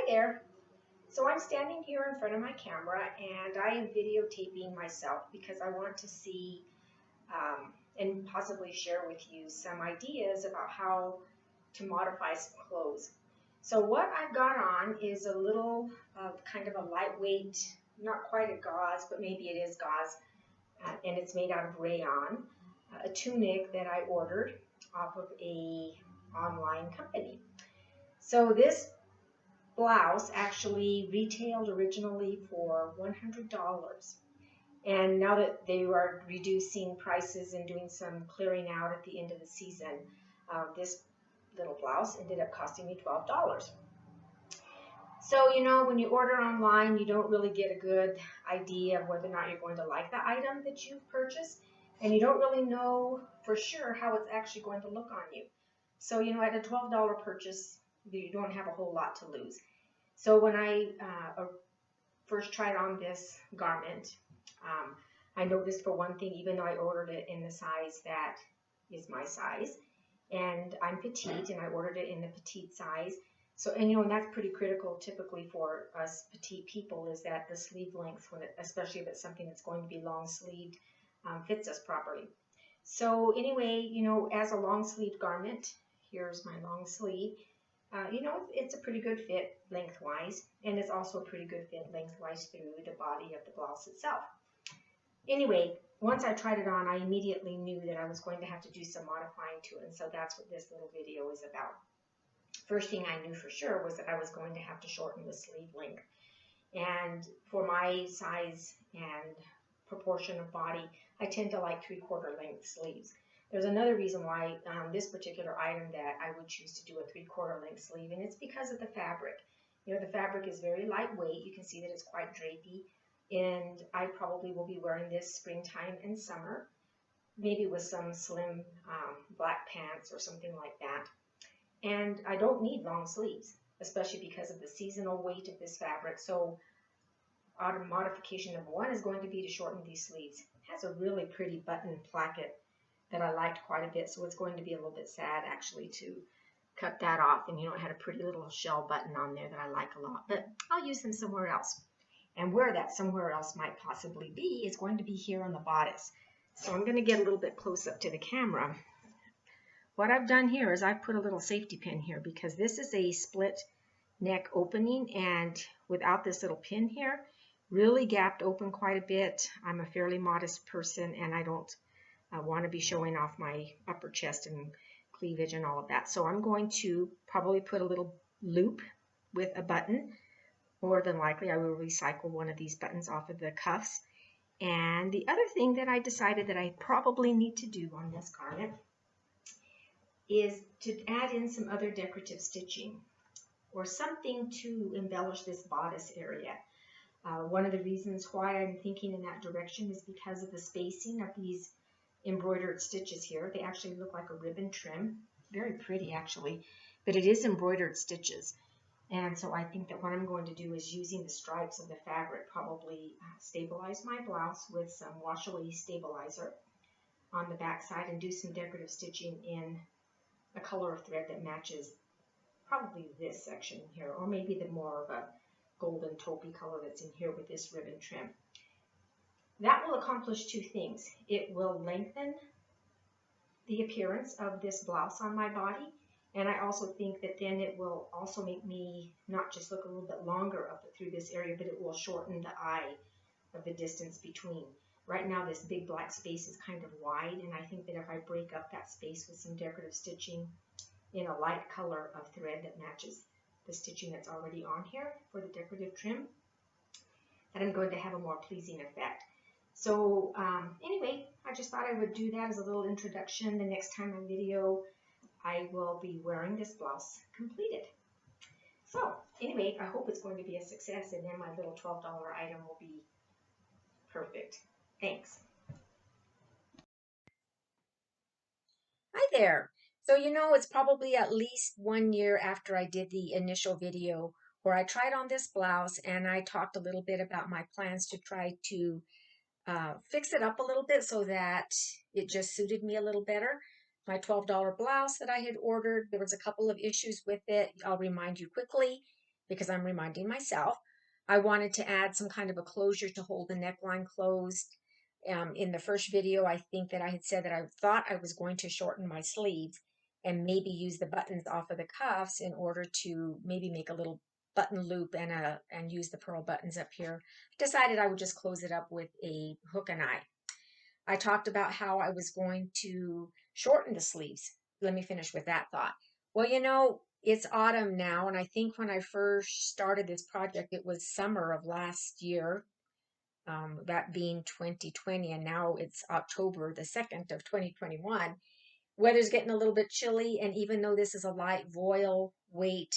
there. So I'm standing here in front of my camera and I am videotaping myself because I want to see and possibly share with you some ideas about how to modify some clothes. So what I've got on is a little kind of a lightweight, not quite a gauze, but maybe it is gauze, and it's made out of rayon, a tunic that I ordered off of a online company. So this blouse actually retailed originally for $100. And now that they are reducing prices and doing some clearing out at the end of the season, this little blouse ended up costing me $12. So, when you order online, you don't really get a good idea of whether or not you're going to like the item that you've purchased, and you don't really know for sure how it's actually going to look on you. So, at a $12 purchase, you don't have a whole lot to lose. So when I first tried on this garment, I noticed for one thing, even though I ordered it in the size that is my size, and I'm petite, and I ordered it in the petite size. So, and that's pretty critical typically for us petite people, is that the sleeve length, especially if it's something that's going to be long sleeved, fits us properly. So anyway, as a long sleeve garment, here's my long sleeve. It's a pretty good fit lengthwise, and it's also a pretty good fit lengthwise through the body of the blouse itself. Anyway, once I tried it on, I immediately knew that I was going to have to do some modifying to it, and so that's what this little video is about. First thing I knew for sure was that I was going to have to shorten the sleeve length. And for my size and proportion of body, I tend to like 3/4 length sleeves. There's another reason why this particular item that I would choose to do a 3/4 length sleeve, and it's because of the fabric. The fabric is very lightweight. You can see that it's quite drapey, and I probably will be wearing this springtime and summer, maybe with some slim black pants or something like that. And I don't need long sleeves, especially because of the seasonal weight of this fabric. So modification number one is going to be to shorten these sleeves. It has a really pretty button placket that I liked quite a bit, so it's going to be a little bit sad actually to cut that off. And it had a pretty little shell button on there that I like a lot, but I'll use them somewhere else. And where that somewhere else might possibly be is going to be here on the bodice. So I'm going to get a little bit close up to the camera. What I've done here is I've put a little safety pin here because this is a split neck opening, and without this little pin here, really gapped open quite a bit. I'm a fairly modest person, and I don't want to be showing off my upper chest and cleavage and all of that. So I'm going to probably put a little loop with a button. More than likely, I will recycle one of these buttons off of the cuffs. And the other thing that I decided that I probably need to do on this garment is to add in some other decorative stitching or something to embellish this bodice area. One of the reasons why I'm thinking in that direction is because of the spacing of these embroidered stitches here. They actually look like a ribbon trim. Very pretty actually, but it is embroidered stitches. And so I think that what I'm going to do is, using the stripes of the fabric, probably stabilize my blouse with some wash-away stabilizer on the back side and do some decorative stitching in a color of thread that matches probably this section here, or maybe the more of a golden taupey color that's in here with this ribbon trim. That will accomplish two things. It will lengthen the appearance of this blouse on my body, and I also think that then it will also make me not just look a little bit longer up through this area, but it will shorten the eye of the distance between. Right now this big black space is kind of wide, and I think that if I break up that space with some decorative stitching in a light color of thread that matches the stitching that's already on here for the decorative trim, that I'm going to have a more pleasing effect. So anyway, I just thought I would do that as a little introduction. The next time I video, I will be wearing this blouse completed. So anyway, I hope it's going to be a success, and then my little $12 item will be perfect. Thanks. Hi there. So it's probably at least 1 year after I did the initial video where I tried on this blouse, and I talked a little bit about my plans to try to fix it up a little bit so that it just suited me a little better. My $12 blouse that I had ordered, there was a couple of issues with it. I'll remind you quickly. because I'm reminding myself. I wanted to add some kind of a closure to hold the neckline closed. In the first video, I think that I had said that I thought I was going to shorten my sleeves and maybe use the buttons off of the cuffs in order to maybe make a little button loop and use the pearl buttons up here. Decided I would just close it up with a hook and eye. I talked about how I was going to shorten the sleeves. Let me finish with that thought. Well, it's autumn now, and I think when I first started this project, it was summer of last year, that being 2020, and now it's October the 2nd of 2021. Weather's getting a little bit chilly, and even though this is a light voile weight,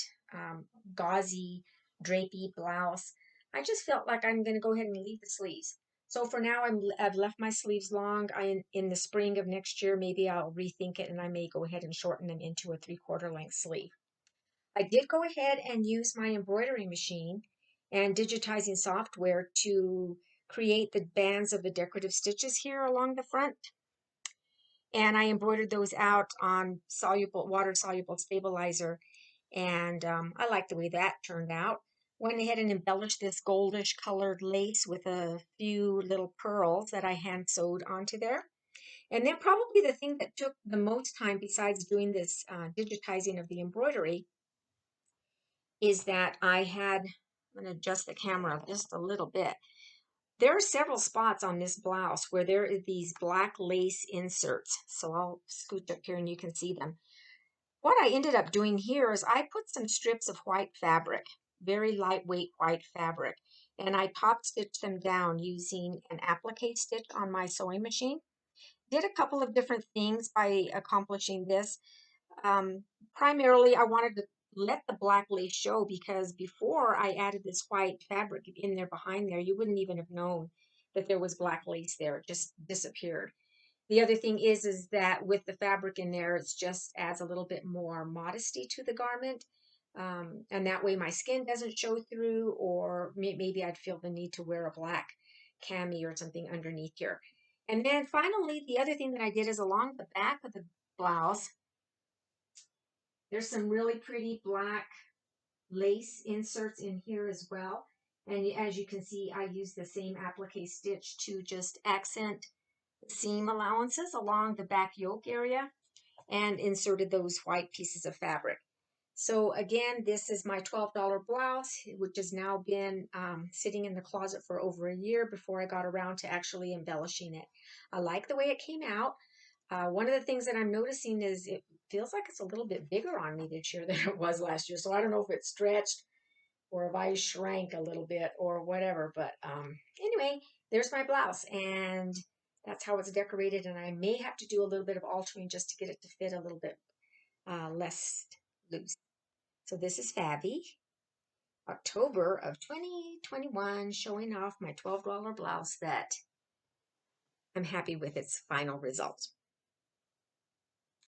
gauzy, drapey blouse, I just felt like I'm going to go ahead and leave the sleeves. So for now, I've left my sleeves long. In the spring of next year, maybe I'll rethink it and I may go ahead and shorten them into a 3/4 length sleeve. I did go ahead and use my embroidery machine and digitizing software to create the bands of the decorative stitches here along the front. And I embroidered those out on water soluble stabilizer. And I like the way that turned out. Went ahead and embellished this goldish colored lace with a few little pearls that I hand sewed onto there. And then probably the thing that took the most time besides doing this digitizing of the embroidery is that I'm going to adjust the camera just a little bit. There are several spots on this blouse where there are these black lace inserts. So I'll scoot up here and you can see them. What I ended up doing here is I put some strips of white fabric, very lightweight white fabric, and I top stitched them down using an applique stitch on my sewing machine. Did a couple of different things by accomplishing this. Primarily, I wanted to let the black lace show because before I added this white fabric in there behind there, you wouldn't even have known that there was black lace there. It just disappeared. The other thing is that with the fabric in there, it just adds a little bit more modesty to the garment. And that way my skin doesn't show through, or maybe I'd feel the need to wear a black cami or something underneath here. And then finally, the other thing that I did is along the back of the blouse, there's some really pretty black lace inserts in here as well. And as you can see, I used the same applique stitch to just accent the seam allowances along the back yoke area and inserted those white pieces of fabric. So again, this is my $12 blouse, which has now been sitting in the closet for over a year before I got around to actually embellishing it. I like the way it came out. One of the things that I'm noticing is it feels like it's a little bit bigger on me this year than it was last year. So I don't know if it stretched or if I shrank a little bit or whatever. But anyway, there's my blouse, and that's how it's decorated. And I may have to do a little bit of altering just to get it to fit a little bit less loose. So this is Fabby, October of 2021, showing off my $12 blouse that I'm happy with its final result.